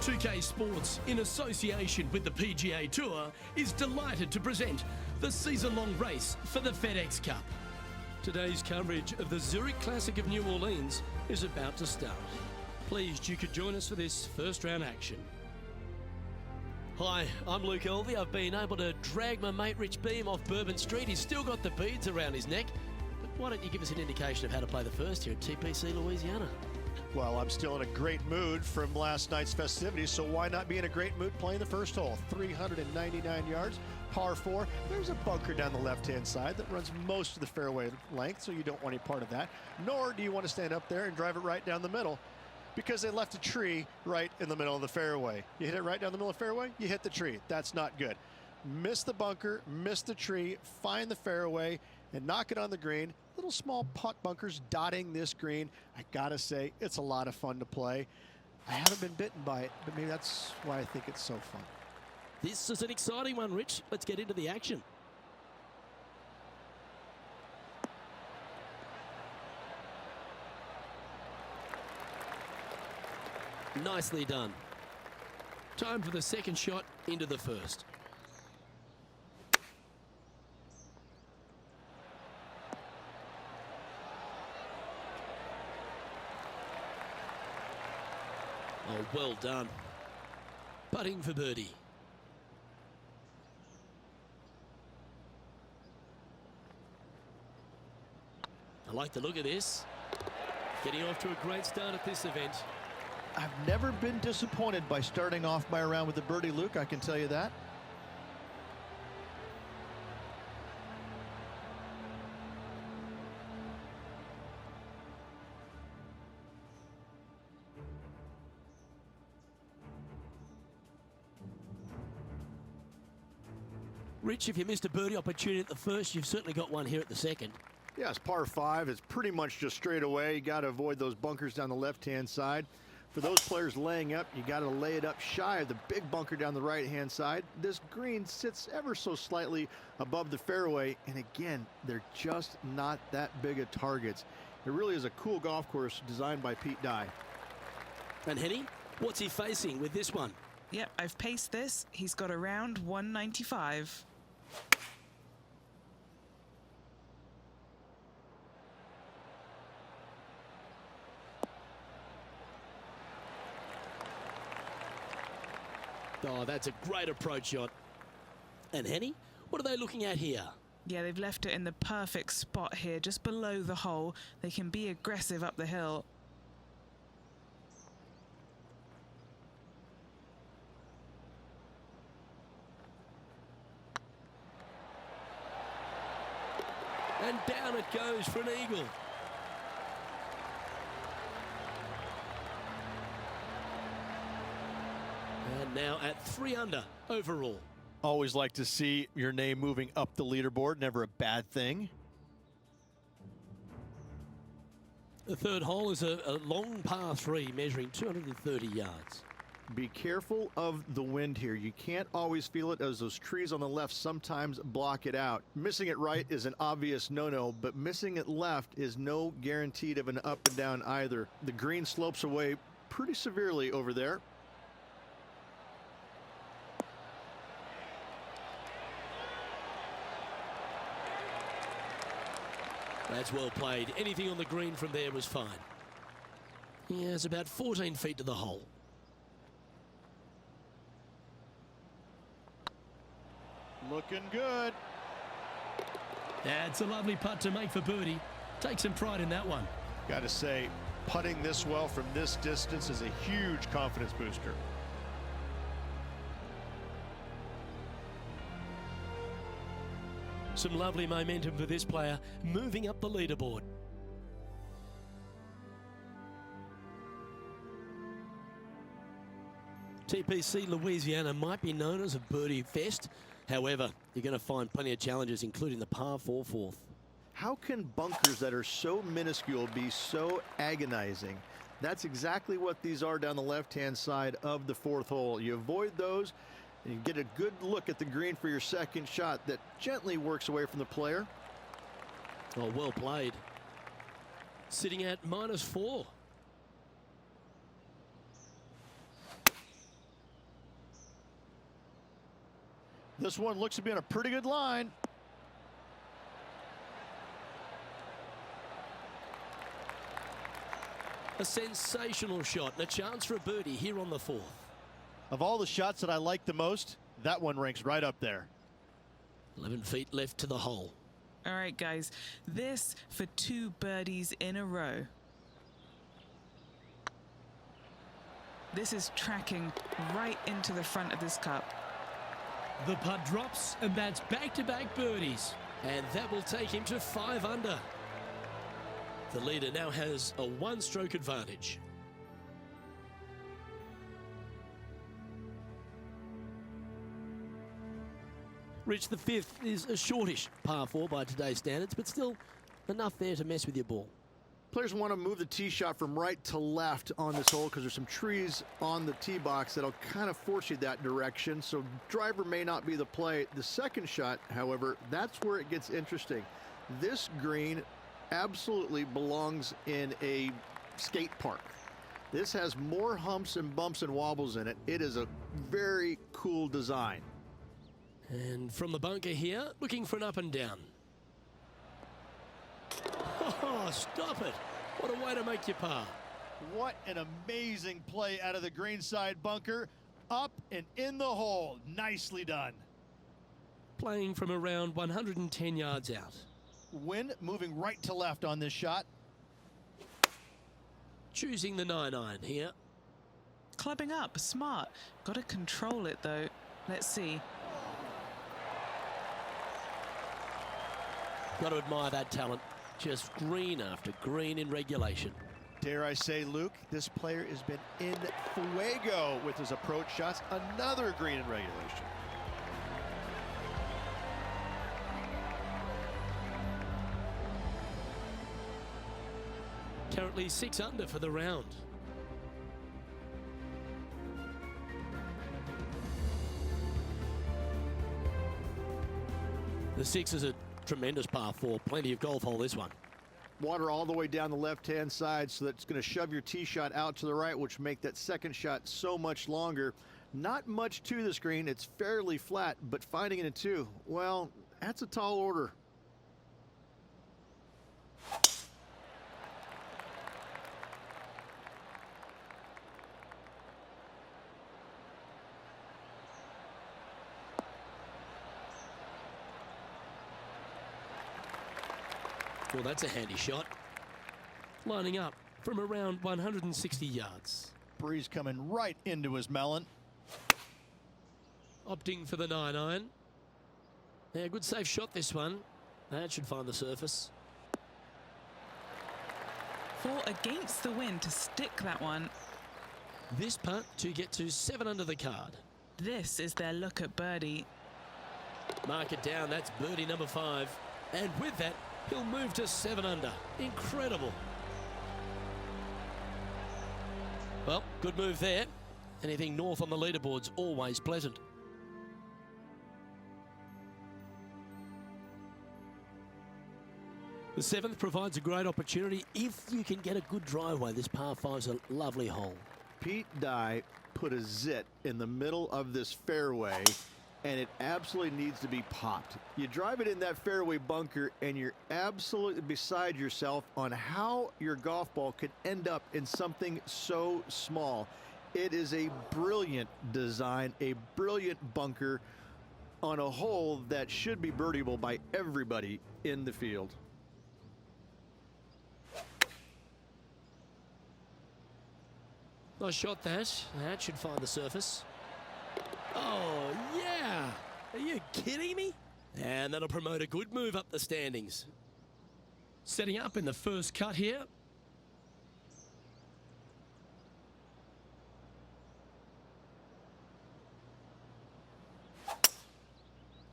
2K Sports, in association with the PGA Tour, is delighted to present the season-long race for the FedEx Cup. Today's coverage of the Zurich Classic of New Orleans is about to start. Pleased you could join us for this first round action. Hi, I'm Luke Elvey. I've been able to drag my mate Rich Beam off Bourbon Street. He's still got the beads around his neck. But why don't you give us an indication of how to play the first here at TPC Louisiana? Well, I'm still in a great mood from last night's festivities, so why not be in a great mood playing the first hole? 399 yards, par 4. There's a bunker down the left-hand side that runs most of the fairway length, so you don't want any part of that. Nor do you want to stand up there and drive it right down the middle, because they left a tree right in the middle of the fairway. You hit it right down the middle of the fairway, you hit the tree. That's not good. Miss the bunker, miss the tree, find the fairway, and knock it on the green. Little small putt bunkers dotting this green. I gotta say, it's a lot of fun to play. I haven't been bitten by it, but maybe that's why I think it's so fun. This is an exciting one, Rich. Let's get into the action. Nicely done. Time for the second shot into the first. Oh, well done. Putting for birdie. I like the look of this. Getting off to a great start at this event. I've never been disappointed by starting off my round with the birdie, Luke, I can tell you that. Rich, if you missed a birdie opportunity at the first, you've certainly got one here at the second. Yes, par 5. It's pretty much just straight away. You got to avoid those bunkers down the left-hand side. For those players laying up, you got to lay it up shy of the big bunker down the right-hand side. This green sits ever so slightly above the fairway, and again, they're just not that big of targets. It really is a cool golf course designed by Pete Dye. And Henny, what's he facing with this one? Yep, I've paced this. He's got around 195. Oh, that's a great approach shot. And Henny, what are they looking at here? Yeah, they've left it in the perfect spot here, just below the hole. They can be aggressive up the hill. And down it goes for an eagle. And now at 3 under overall. Always like to see your name moving up the leaderboard. Never a bad thing. The third hole is a long par 3 measuring 230 yards. Be careful of the wind here. You can't always feel it, as those trees on the left sometimes block it out. Missing it right is an obvious no-no, but missing it left is no guarantee of an up and down either. The green slopes away pretty severely over there. That's well played. Anything on the green from there was fine. Yeah, it's about 14 feet to the hole. Looking good. That's a lovely putt to make for birdie. Take some pride in that one. Got to say, putting this well from this distance is a huge confidence booster. Some lovely momentum for this player, moving up the leaderboard. TPC Louisiana might be known as a birdie fest. However, you're going to find plenty of challenges, including the par 4 fourth. How can bunkers that are so minuscule be so agonizing? That's exactly what these are down the left-hand side of the fourth hole. You avoid those, and you get a good look at the green for your second shot that gently works away from the player. Oh, well played. Sitting at -4. This one looks to be on a pretty good line. A sensational shot and a chance for a birdie here on the 4th. Of all the shots that I like the most, that one ranks right up there. 11 feet left to the hole. All right, guys, this for 2 birdies in a row. This is tracking right into the front of this cup. The putt drops, and that's back-to-back birdies. And that will take him to 5 under. The leader now has a 1-stroke advantage. Rich, the 5th is a shortish par 4 by today's standards, but still enough there to mess with your ball. Players want to move the tee shot from right to left on this hole because there's some trees on the tee box that'll kind of force you that direction, so driver may not be the play. The second shot, however, that's where it gets interesting. This green absolutely belongs in a skate park. This has more humps and bumps and wobbles in it. It is a very cool design. And from the bunker here, looking for an up and down. Oh, stop it. What a way to make your par. What an amazing play out of the greenside bunker. Up and in the hole. Nicely done. Playing from around 110 yards out. Wind moving right to left on this shot. Choosing the 9-iron here. Clubbing up, smart. Got to control it, though. Let's see. Got to admire that talent. Just green after green in regulation. Dare I say, Luke, this player has been in fuego with his approach shots. Another green in regulation. Currently 6 under for the round. The 6 is a tremendous par 4. Plenty of golf hole, this one. Water all the way down the left-hand side, so that's going to shove your tee shot out to the right, which make that second shot so much longer. Not much to this green. It's fairly flat, but finding it in 2, well, that's a tall order. Well, that's a handy shot. Lining up from around 160 yards. Breeze coming right into his melon. Opting for the 9-iron. Yeah, good safe shot this one. That should find the surface. 4 against the wind to stick that one. This putt to get to 7 under the card. This is their look at birdie. Mark it down. That's birdie number 5. And with that, he'll move to 7 under. Incredible. Well, good move there. Anything north on the leaderboard's always pleasant. The 7th provides a great opportunity if you can get a good driveway. This par 5's a lovely hole. Pete Dye put a zit in the middle of this fairway, and it absolutely needs to be popped. You drive it in that fairway bunker, and you're absolutely beside yourself on how your golf ball could end up in something so small. It is a brilliant design, a brilliant bunker on a hole that should be birdieable by everybody in the field. Nice shot that. That should find the surface. Oh, yeah. Are you kidding me? And that'll promote a good move up the standings. Setting up in the first cut here.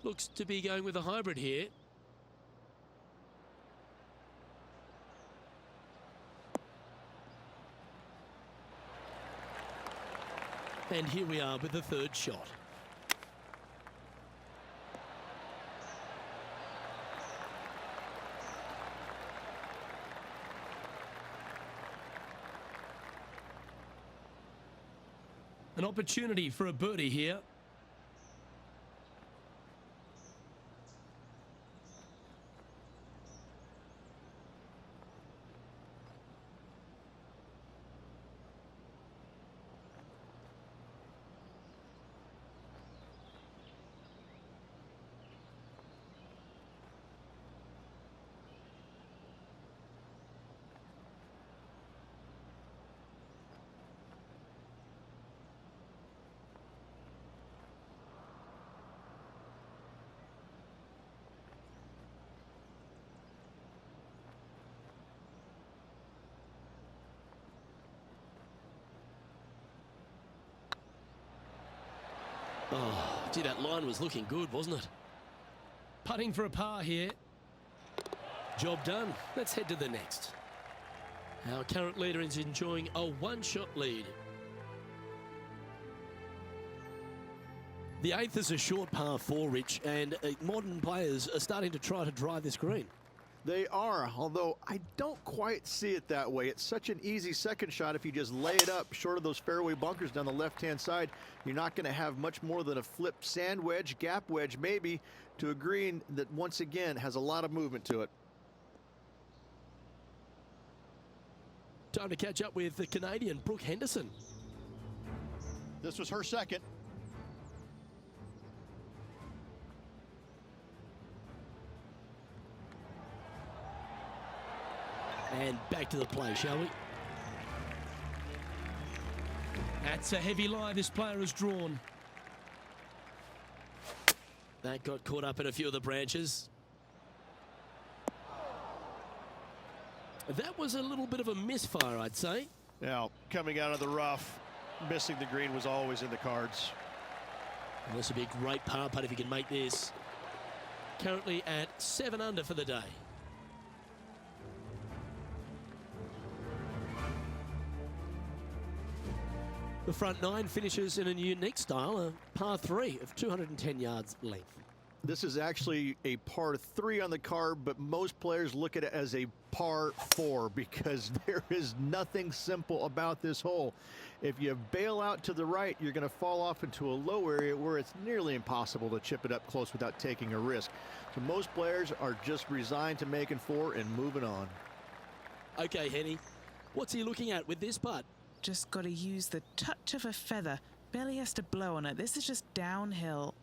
Looks to be going with a hybrid here. And here we are with the 3rd shot. An opportunity for a birdie here. Oh, gee, that line was looking good, wasn't it? Putting for a par here. Job done. Let's head to the next. Our current leader is enjoying a one-shot lead. The 8th is a short par 4, Rich, and modern players are starting to try to drive this green. They are, although I don't quite see it that way. It's such an easy second shot. If you just lay it up short of those fairway bunkers down the left-hand side, you're not going to have much more than a flip sand wedge, gap wedge maybe, to a green that once again has a lot of movement to it. Time to catch up with the Canadian Brooke Henderson. This was her second. And back to the play, shall we? That's a heavy lie this player has drawn. That got caught up in a few of the branches. That was a little bit of a misfire, I'd say. Now, coming out of the rough, missing the green was always in the cards. Well, this would be a great par putt if you can make this. Currently at 7 under for the day. The front 9 finishes in a unique style, a par 3 of 210 yards length. This is actually a par 3 on the card, but most players look at it as a par 4 because there is nothing simple about this hole. If you bail out to the right, you're going to fall off into a low area where it's nearly impossible to chip it up close without taking a risk. So most players are just resigned to making 4 and moving on. Okay, Henny, what's he looking at with this putt? Just got to use the touch of a feather. Barely has to blow on it. This is just downhill.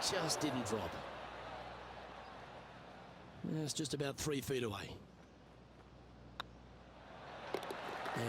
Just didn't drop. It's just about 3 feet away.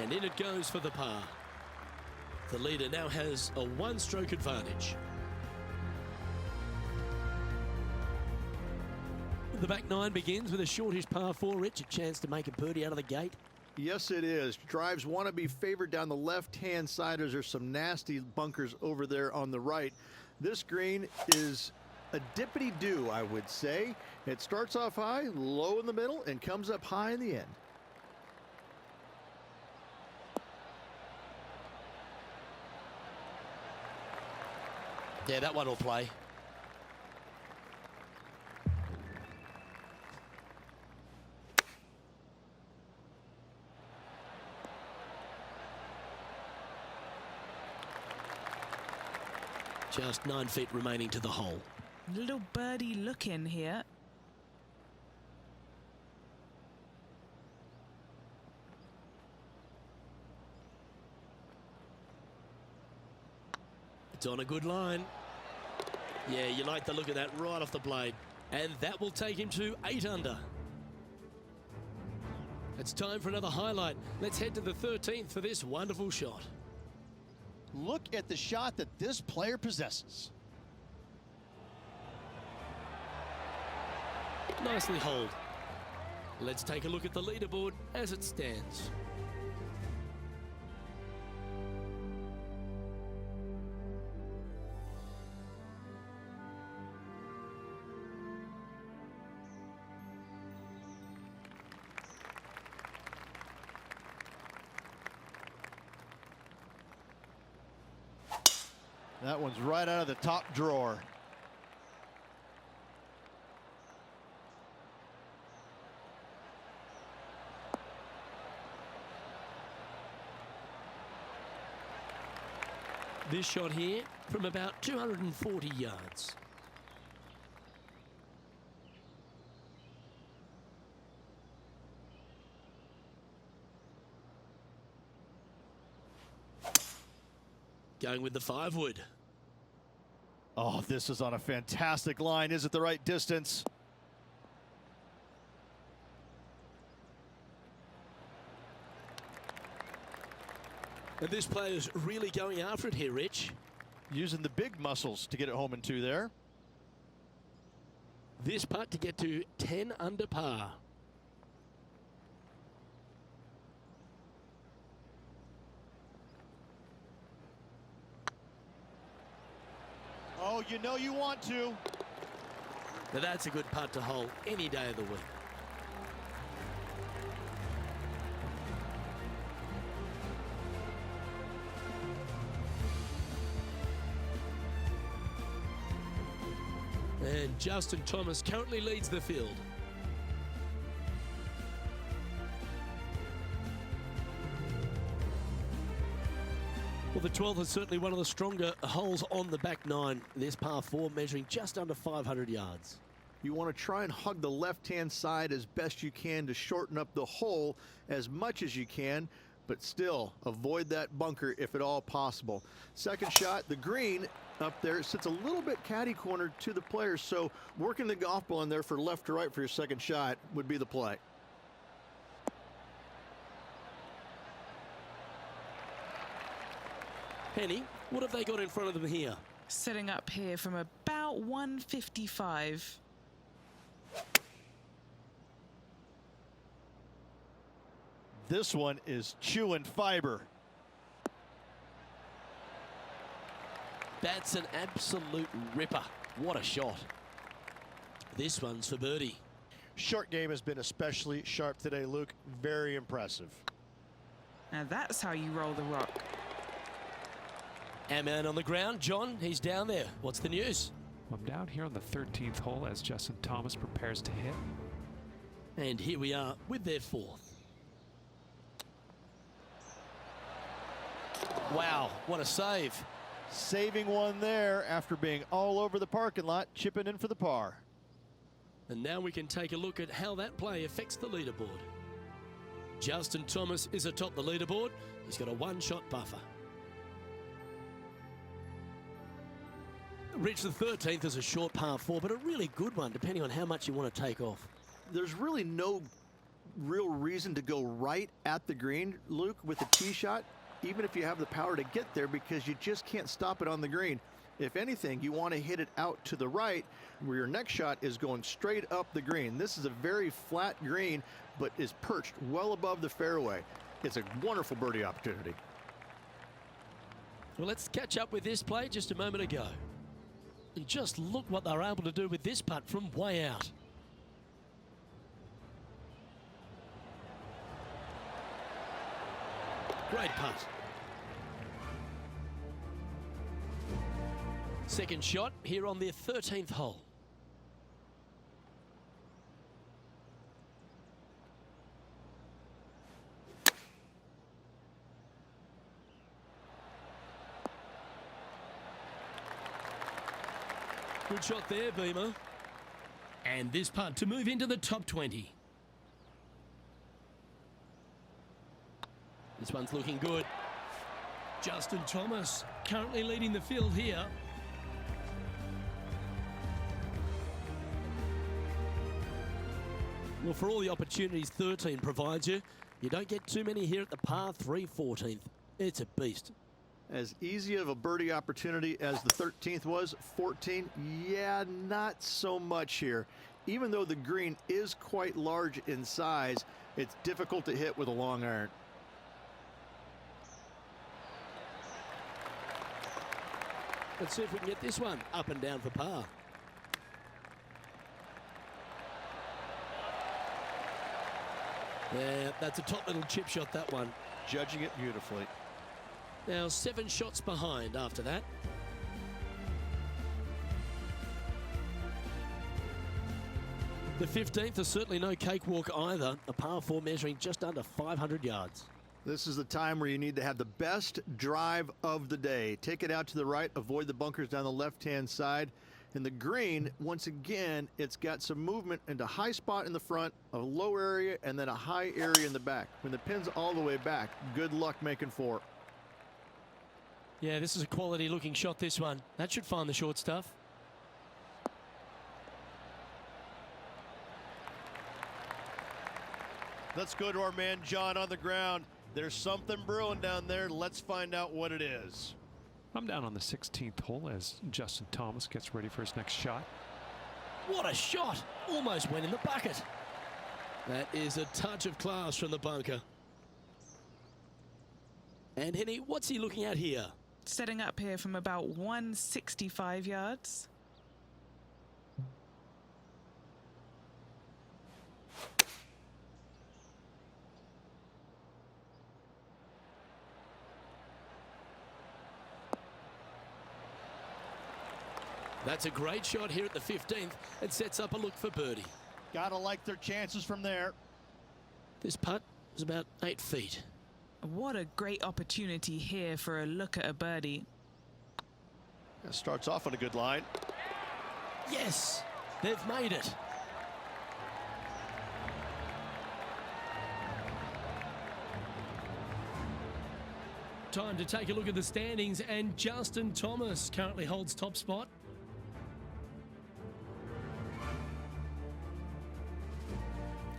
And in it goes for the par. The leader now has a 1-stroke advantage. The back 9 begins with a shortish par 4, Rich. A chance to make a birdie out of the gate. Yes, it is. Drives want to be favored down the left-hand side as there's some nasty bunkers over there on the right. This green is a dippity-do, I would say. It starts off high, low in the middle, and comes up high in the end. Yeah, that one will play. Just 9 feet remaining to the hole. Little birdie look in here. It's on a good line. Yeah, you like the look of that right off the blade. And that will take him to 8 under. It's time for another highlight. Let's head to the 13th for this wonderful shot. Look at the shot that this player possesses. Nicely holed. Let's take a look at the leaderboard as it stands. That one's right out of the top drawer. This shot here from about 240 yards. Going with the 5-wood. Oh, this is on a fantastic line. Is it the right distance? And this player's really going after it here, Rich. Using the big muscles to get it home in 2 there. This putt to get to 10 under par. Oh, you know you want to. Now that's a good putt to hole any day of the week. And Justin Thomas currently leads the field. Well, the 12th is certainly one of the stronger holes on the back nine. This par 4 measuring just under 500 yards. You want to try and hug the left-hand side as best you can to shorten up the hole as much as you can, but still avoid that bunker if at all possible. Second shot, the green up there sits a little bit caddy cornered to the players, so working the golf ball in there for left to right for your second shot would be the play. Penny, what have they got in front of them here? Setting up here from about 155. This one is chewing fiber. That's an absolute ripper. What a shot. This one's for birdie. Short game has been especially sharp today, Luke. Very impressive. Now that's how you roll the rock. And man on the ground, John, he's down there. What's the news? I'm down here on the 13th hole as Justin Thomas prepares to hit. And here we are with their 4th. Wow, what a save. Saving one there after being all over the parking lot, chipping in for the par. And now we can take a look at how that play affects the leaderboard. Justin Thomas is atop the leaderboard. He's got a 1-shot buffer. Rich, the 13th is a short par 4, but a really good one, depending on how much you want to take off. There's really no real reason to go right at the green, Luke, with the tee shot, even if you have the power to get there, because you just can't stop it on the green. If anything, you want to hit it out to the right, where your next shot is going straight up the green. This is a very flat green, but is perched well above the fairway. It's a wonderful birdie opportunity. Well, let's catch up with this play just a moment ago. And just look what they're able to do with this putt from way out. Great putt. Second shot here on their 13th hole. Good shot there, Beamer. And this putt to move into the top 20. This one's looking good. Justin Thomas currently leading the field here. Well, for all the opportunities 13 provides you, you don't get too many here at the par 3 14th. It's a beast. As easy of a birdie opportunity as the 13th was, 14, yeah, not so much here. Even though the green is quite large in size, it's difficult to hit with a long iron. Let's see if we can get this one up and down for par. Yeah, that's a top little chip shot, that one. Judging it beautifully. Now 7 shots behind after that. The 15th is certainly no cakewalk either. A par 4 measuring just under 500 yards. This is the time where you need to have the best drive of the day. Take it out to the right, avoid the bunkers down the left-hand side. In the green, once again, it's got some movement into high spot in the front, a low area, and then a high area in the back. When the pin's all the way back, good luck making 4. Yeah, this is a quality looking shot, this one. That should find the short stuff. Let's go to our man John on the ground. There's something brewing down there. Let's find out what it is. I'm down on the 16th hole as Justin Thomas gets ready for his next shot. What a shot! Almost went in the bucket. That is a touch of class from the bunker. And Henny, what's he looking at here? Setting up here from about 165 yards. That's a great shot here at the 15th and sets up a look for birdie. Gotta like their chances from there. This putt was about 8 feet. What a great opportunity here for a look at a birdie. Starts off on a good line. Yes, they've made it. Time to take a look at the standings, and Justin Thomas currently holds top spot.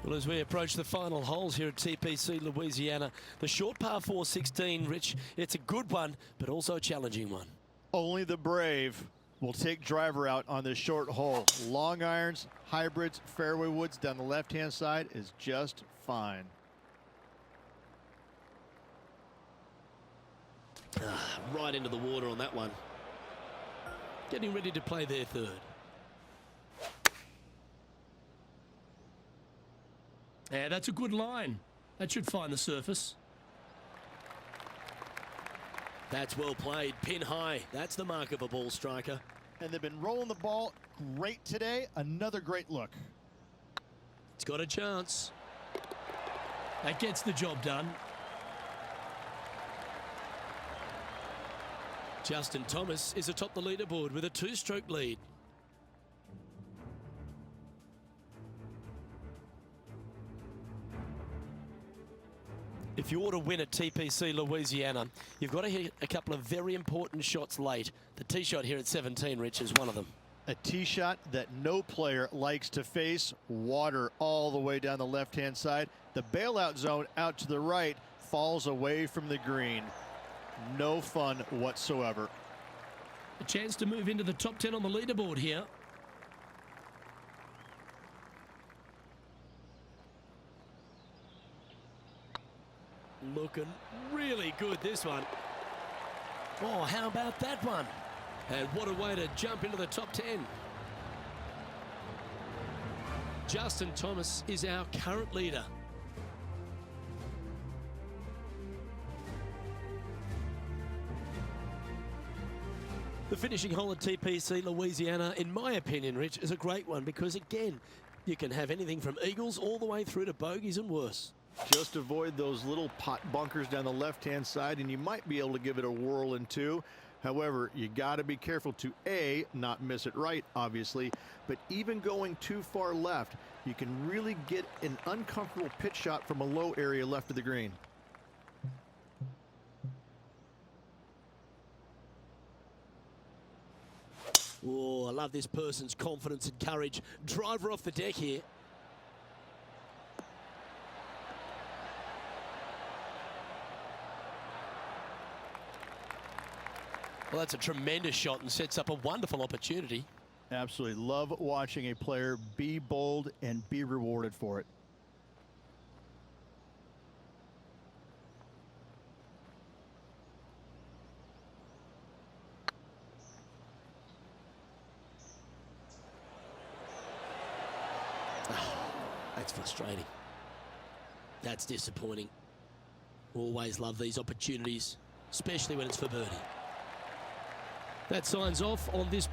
Well, as we approach the final holes here at TPC Louisiana, the short par 4 16, Rich, it's a good one, but also a challenging one. Only the brave will take driver out on this short hole. Long irons, hybrids, fairway woods down the left-hand side is just fine. Right into the water on that one. Getting ready to play their third. Yeah, that's a good line. That should find the surface. That's well played. Pin high. That's the mark of a ball striker. And they've been rolling the ball great today. Another great look. It's got a chance. That gets the job done. Justin Thomas is atop the leaderboard with a 2-stroke lead. If you ought to win at TPC Louisiana, you've got to hit a couple of very important shots late. The tee shot here at 17, Rich, is one of them. A tee shot that no player likes to face. Water all the way down the left-hand side. The bailout zone out to the right falls away from the green. No fun whatsoever. A chance to move into the top 10 on the leaderboard here. Looking really good, this one. Oh, how about that one? And what a way to jump into the top 10. Justin Thomas is our current leader. The finishing hole at TPC Louisiana, in my opinion, Rich, is a great one because, again, you can have anything from eagles all the way through to bogeys and worse. Just avoid those little pot bunkers down the left-hand side, and you might be able to give it a whirl in two. However, you got to be careful to A, not miss it right, obviously, but even going too far left, you can really get an uncomfortable pitch shot from a low area left of the green. Oh, I love this person's confidence and courage. Driver off the deck here. Well, that's a tremendous shot and sets up a wonderful opportunity. Absolutely love watching a player be bold and be rewarded for it. That's frustrating. That's disappointing. Always love these opportunities, especially when it's for birdie. That signs off on this play.